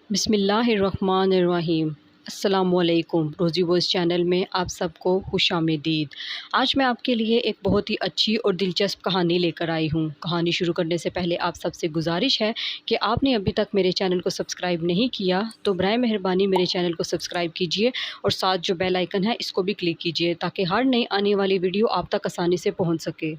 بسم اللہ الرحمن الرحیم۔ السلام علیکم۔ روزی وائس چینل میں آپ سب کو خوش آمدید۔ آج میں آپ کے لیے ایک بہت ہی اچھی اور دلچسپ کہانی لے کر آئی ہوں۔ کہانی شروع کرنے سے پہلے آپ سب سے گزارش ہے کہ آپ نے ابھی تک میرے چینل کو سبسکرائب نہیں کیا تو برائے مہربانی میرے چینل کو سبسکرائب کیجیے اور ساتھ جو بیل آئیکن ہے اس کو بھی کلک کیجیے تاکہ ہر نئی آنے والی ویڈیو آپ تک آسانی سے پہنچ سکے۔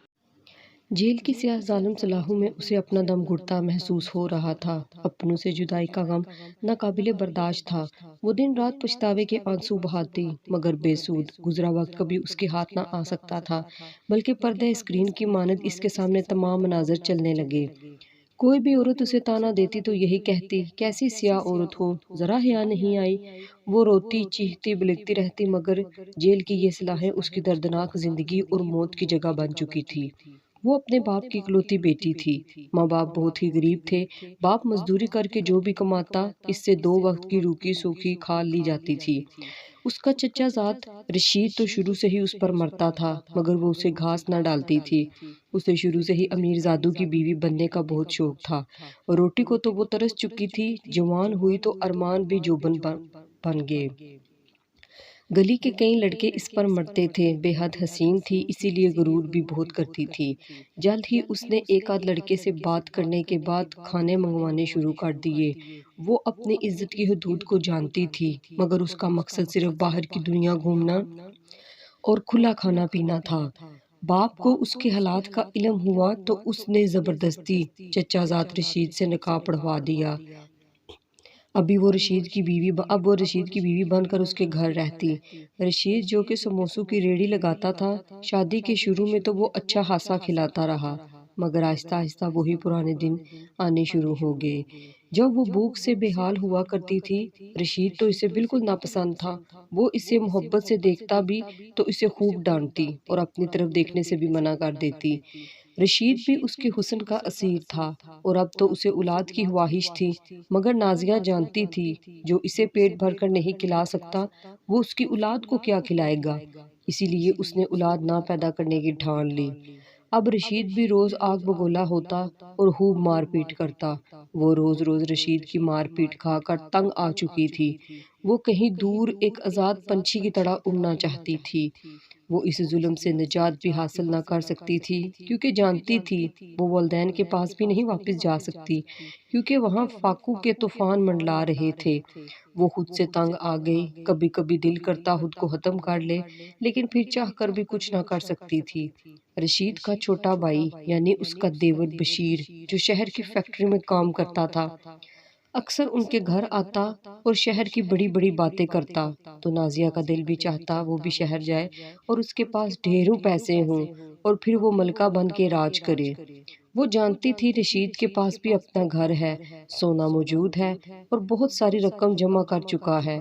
جیل کی سیاہ ظالم سلاخوں میں اسے اپنا دم گھٹتا محسوس ہو رہا تھا۔ اپنوں سے جدائی کا غم ناقابل برداشت تھا۔ وہ دن رات پچھتاوے کے آنسو بہاتی مگر بے سود۔ گزرا وقت کبھی اس کے ہاتھ نہ آ سکتا تھا بلکہ پردہ اسکرین کی مانند اس کے سامنے تمام مناظر چلنے لگے۔ کوئی بھی عورت اسے تانا دیتی تو یہی کہتی، کیسی سیاہ عورت ہو، ذرا حیا نہیں آئی۔ وہ روتی چیختی بلکتی رہتی مگر جیل کی یہ سلاخیں اس کی دردناک زندگی اور موت کی جگہ بن چکی تھی۔ وہ اپنے باپ کی اکلوتی بیٹی تھی۔ ماں باپ بہت ہی غریب تھے۔ باپ مزدوری کر کے جو بھی کماتا اس سے 2 وقت کی روکی سوکھی کھا لی جاتی تھی۔ اس کا چچا زاد رشید تو شروع سے ہی اس پر مرتا تھا مگر وہ اسے گھاس نہ ڈالتی تھی۔ اسے شروع سے ہی امیر زادوں کی بیوی بننے کا بہت شوق تھا۔ روٹی کو تو وہ ترس چکی تھی، جوان ہوئی تو ارمان بھی جوبن بن گئے۔ گلی کے کئی لڑکے اس پر مرتے تھے۔ بے حد حسین تھی اسی لیے غرور بھی بہت کرتی تھی۔ جلد ہی اس نے ایک آدھ لڑکے سے بات کرنے کے بعد کھانے منگوانے شروع کر دیے۔ وہ اپنی عزت کی حدود کو جانتی تھی مگر اس کا مقصد صرف باہر کی دنیا گھومنا اور کھلا کھانا پینا تھا۔ باپ کو اس کے حالات کا علم ہوا تو اس نے زبردستی چچا زاد رشید سے نکاح پڑھوا دیا۔ اب وہ رشید کی بیوی بن کر اس کے گھر رہتی۔ رشید جو کہ سموسوں کی ریڑھی لگاتا تھا، شادی کے شروع میں تو وہ اچھا خاصا کھلاتا رہا مگر آہستہ آہستہ وہی پرانے دن آنے شروع ہو گئے۔ جب وہ بھوک سے بے حال ہوا کرتی تھی، رشید تو اسے بالکل ناپسند تھا۔ وہ اسے محبت سے دیکھتا بھی تو اسے خوب ڈانٹتی اور اپنی طرف دیکھنے سے بھی منع کر دیتی۔ رشید بھی اس کے حسن کا اسیر تھا اور اب تو اسے اولاد کی خواہش تھی مگر نازیہ جانتی تھی جو اسے پیٹ بھر کر نہیں کھلا سکتا وہ اس کی اولاد کو کیا کھلائے گا، اسی لیے اس نے اولاد نہ پیدا کرنے کی ٹھان لی۔ اب رشید بھی روز آگ بگولا ہوتا اور خوب مار پیٹ کرتا۔ وہ روز روز رشید کی مار پیٹ کھا کر تنگ آ چکی تھی۔ وہ کہیں دور ایک آزاد پنچھی کی طرح اڑنا چاہتی تھی۔ وہ اس ظلم سے نجات بھی حاصل نہ کر سکتی تھی کیونکہ جانتی تھی وہ والدین کے پاس بھی نہیں واپس جا سکتی کیونکہ وہاں فاقوں کے طوفان منڈلا رہے تھے۔ وہ خود سے تنگ آ گئی۔ کبھی کبھی دل کرتا خود کو ختم کر لے لیکن پھر چاہ کر بھی کچھ نہ کر سکتی تھی۔ رشید کا چھوٹا بھائی یعنی اس کا دیور بشیر جو شہر کی فیکٹری میں کام کرتا تھا، اکثر ان کے گھر آتا اور شہر کی بڑی بڑی باتیں کرتا تو نازیہ کا دل بھی چاہتا وہ بھی شہر جائے اور اس کے پاس ڈھیروں پیسے ہوں اور پھر وہ ملکہ بن کے راج کرے۔ وہ جانتی تھی رشید کے پاس بھی اپنا گھر ہے، سونا موجود ہے اور بہت ساری رقم جمع کر چکا ہے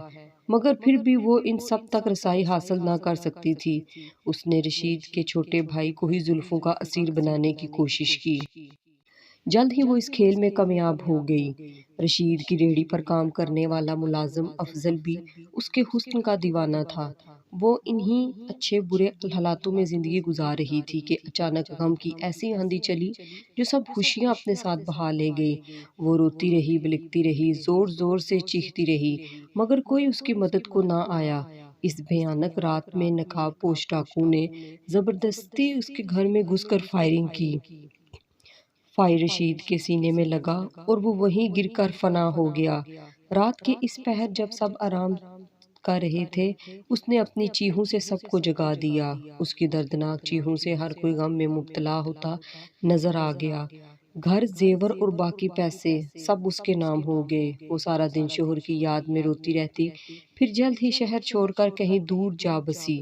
مگر پھر بھی وہ ان سب تک رسائی حاصل نہ کر سکتی تھی۔ اس نے رشید کے چھوٹے بھائی کو ہی زلفوں کا اسیر بنانے کی کوشش کی۔ جلد ہی وہ اس کھیل میں کامیاب ہو گئی۔ رشید کی ریڑھی پر کام کرنے والا ملازم افضل بھی اس کے حسن کا دیوانہ تھا۔ وہ انہی اچھے برے حالاتوں میں زندگی گزار رہی تھی کہ اچانک غم کی ایسی آندھی چلی جو سب خوشیاں اپنے ساتھ بہا لے گئی۔ وہ روتی رہی بلکتی رہی زور زور سے چیختی رہی مگر کوئی اس کی مدد کو نہ آیا۔ اس بھیانک رات میں نقاب پوش ڈاکو نے زبردستی اس کے گھر میں گھس کر فائرنگ کی۔ فائر رشید کے سینے میں لگا اور وہ وہیں گر کر فنا ہو گیا۔ رات کے اس پہر جب سب آرام کر رہے تھے اس نے اپنی چیخوں سے سب کو جگا دیا۔ اس کی دردناک چیخوں سے ہر کوئی غم میں مبتلا ہوتا نظر آ گیا۔ گھر زیور اور باقی پیسے سب اس کے نام ہو گئے۔ وہ سارا دن شوہر کی یاد میں روتی رہتی، پھر جلد ہی شہر چھوڑ کر کہیں دور جا بسی،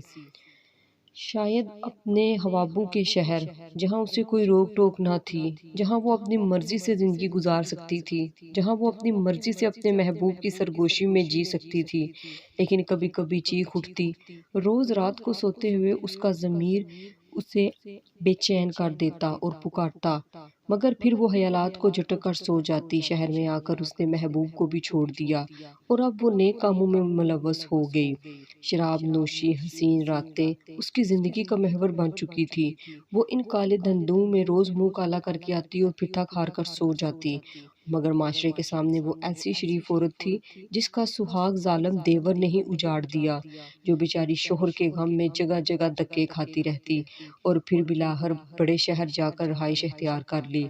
شاید اپنے خوابوں کے شہر جہاں اسے کوئی روک ٹوک نہ تھی، جہاں وہ اپنی مرضی سے زندگی گزار سکتی تھی، جہاں وہ اپنی مرضی سے اپنے محبوب کی سرگوشی میں جی سکتی تھی۔ لیکن کبھی کبھی چیخ اٹھتی۔ روز رات کو سوتے ہوئے اس کا ضمیر اسے بے چین کر دیتا اور پکارتا مگر پھر وہ خیالات کو جھٹک کر سو جاتی۔ شہر میں آ کر اس نے محبوب کو بھی چھوڑ دیا اور اب وہ نیک کاموں میں ملوث ہو گئی۔ شراب نوشی حسین راتیں اس کی زندگی کا محور بن چکی تھی۔ وہ ان کالے دھندوں میں روز منہ کالا کر کے آتی اور پٹھا کھار کر سو جاتی مگر معاشرے کے سامنے وہ ایسی شریف عورت تھی جس کا سہاگ ظالم دیور نے ہی اجاڑ دیا، جو بیچاری شوہر کے غم میں جگہ جگہ دھکے کھاتی رہتی اور پھر بلاہر بڑے شہر جا کر رہائش اختیار کر لی،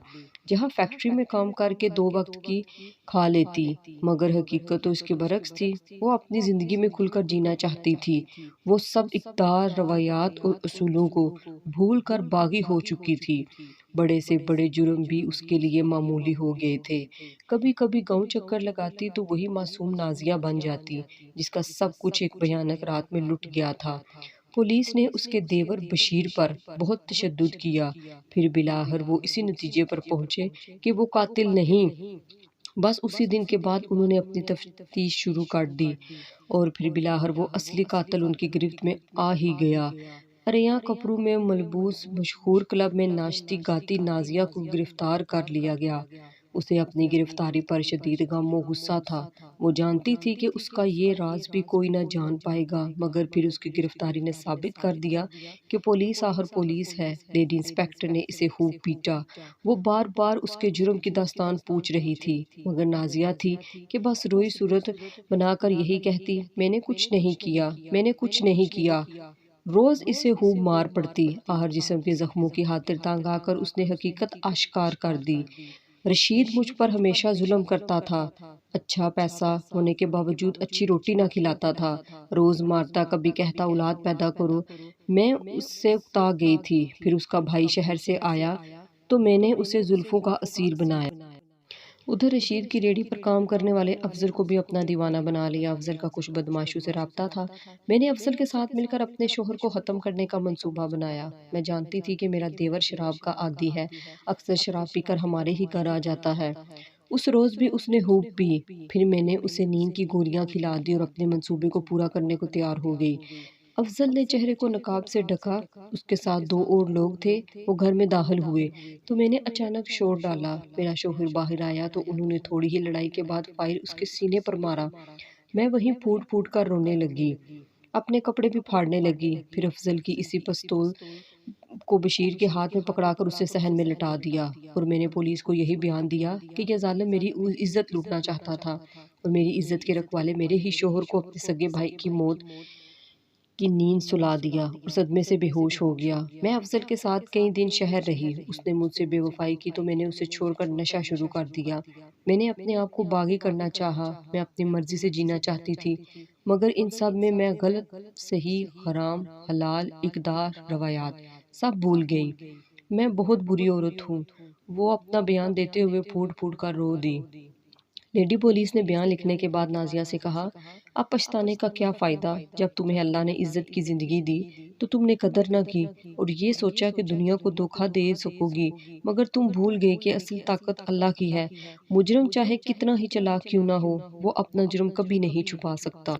جہاں فیکٹری میں کام کر کے 2 وقت کی کھا لیتی۔ مگر حقیقت تو اس کے برعکس تھی۔ وہ اپنی زندگی میں کھل کر جینا چاہتی تھی۔ وہ سب اقدار، روایات اور اصولوں کو بھول کر باغی ہو چکی تھی۔ بڑے سے بڑے جرم بھی اس کے لیے معمولی ہو گئے تھے۔ کبھی کبھی گاؤں چکر لگاتی تو وہی معصوم نازیہ بن جاتی جس کا سب کچھ ایک بھیانک رات میں لٹ گیا تھا۔ پولیس نے اس کے دیور بشیر پر بہت تشدد کیا، پھر بلاخر وہ اسی نتیجے پر پہنچے کہ وہ قاتل نہیں۔ بس اسی دن کے بعد انہوں نے اپنی تفتیش شروع کر دی اور پھر بلاخر وہ اصلی قاتل ان کی گرفت میں آ ہی گیا۔ عریاں کپڑوں میں ملبوس مشہور کلب میں ناچتی گاتی نازیہ کو گرفتار کر لیا گیا۔ اسے اپنی گرفتاری پر شدید غم و غصہ تھا۔ وہ جانتی تھی کہ اس کا یہ راز بھی کوئی نہ جان پائے گا، مگر پھر اس کی گرفتاری نے ثابت کر دیا کہ پولیس آخر پولیس ہے۔ لیڈی انسپکٹر نے اسے خوب پیٹا۔ وہ بار بار اس کے جرم کی داستان پوچھ رہی تھی، مگر نازیہ تھی کہ بس روئی صورت بنا کر یہی کہتی، میں نے کچھ نہیں کیا، میں نے کچھ نہیں کیا۔ روز اسے خوب مار پڑتی۔ آخر جسم کے زخموں کی خاطر تنگ آ کر اس نے حقیقت آشکار کر دی۔ رشید مجھ پر ہمیشہ ظلم کرتا تھا۔ اچھا پیسہ ہونے کے باوجود اچھی روٹی نہ کھلاتا تھا۔ روز مارتا، کبھی کہتا اولاد پیدا کرو۔ میں اس سے اکتا گئی تھی۔ پھر اس کا بھائی شہر سے آیا تو میں نے اسے زلفوں کا اسیر بنایا۔ ادھر رشید کی ریڑھی پر کام کرنے والے افضل کو بھی اپنا دیوانہ بنا لیا۔ افضل کا کچھ بدمعاشوں سے رابطہ تھا۔ میں نے افضل کے ساتھ مل کر اپنے شوہر کو ختم کرنے کا منصوبہ بنایا۔ میں جانتی تھی کہ میرا دیور شراب کا عادی ہے، اکثر شراب پی کر ہمارے ہی گھر آ جاتا ہے۔ اس روز بھی اس نے خوب پی۔ پھر میں نے اسے نیند کی گولیاں کھلا دی اور اپنے منصوبے کو پورا کرنے کو تیار ہو گئی۔ افضل نے چہرے کو نقاب سے ڈھکا۔ اس کے ساتھ 2 اور لوگ تھے۔ وہ گھر میں داخل ہوئے تو میں نے اچانک شور ڈالا۔ میرا شوہر باہر آیا تو انہوں نے تھوڑی ہی لڑائی کے بعد فائر اس کے سینے پر مارا۔ میں وہیں پھوٹ پھوٹ کر رونے لگی، اپنے کپڑے بھی پھاڑنے لگی۔ پھر افضل کی اسی پستول کو بشیر کے ہاتھ میں پکڑا کر اسے صحن میں لٹا دیا اور میں نے پولیس کو یہی بیان دیا کہ یہ ظالم میری عزت لوٹنا چاہتا تھا اور میری عزت کے رکھوالے میرے ہی شوہر کو اپنے سگے بھائی کی موت کی نیند سلا دیا اور صدمے سے بے ہوش ہو گیا۔ میں افضل کے ساتھ کئی دن شہر رہی۔ اس نے مجھ سے بے وفائی کی تو میں نے اسے چھوڑ کر نشہ شروع کر دیا۔ میں نے اپنے آپ کو باغی کرنا چاہا۔ میں اپنی مرضی سے جینا چاہتی تھی، مگر ان سب میں غلط، صحیح، حرام، حلال، اقدار، روایات سب بھول گئی۔ میں بہت بری عورت ہوں۔ وہ اپنا بیان دیتے ہوئے پھوٹ پھوٹ کر رو دی۔ لیڈی پولیس نے بیان لکھنے کے بعد نازیہ سے کہا، اب پچھتانے کا کیا فائدہ؟ جب تمہیں اللہ نے عزت کی زندگی دی تو تم نے قدر نہ کی اور یہ سوچا کہ دنیا کو دھوکہ دے سکو گی، مگر تم بھول گئے کہ اصل طاقت اللہ کی ہے۔ مجرم چاہے کتنا ہی چالاک کیوں نہ ہو، وہ اپنا جرم کبھی نہیں چھپا سکتا۔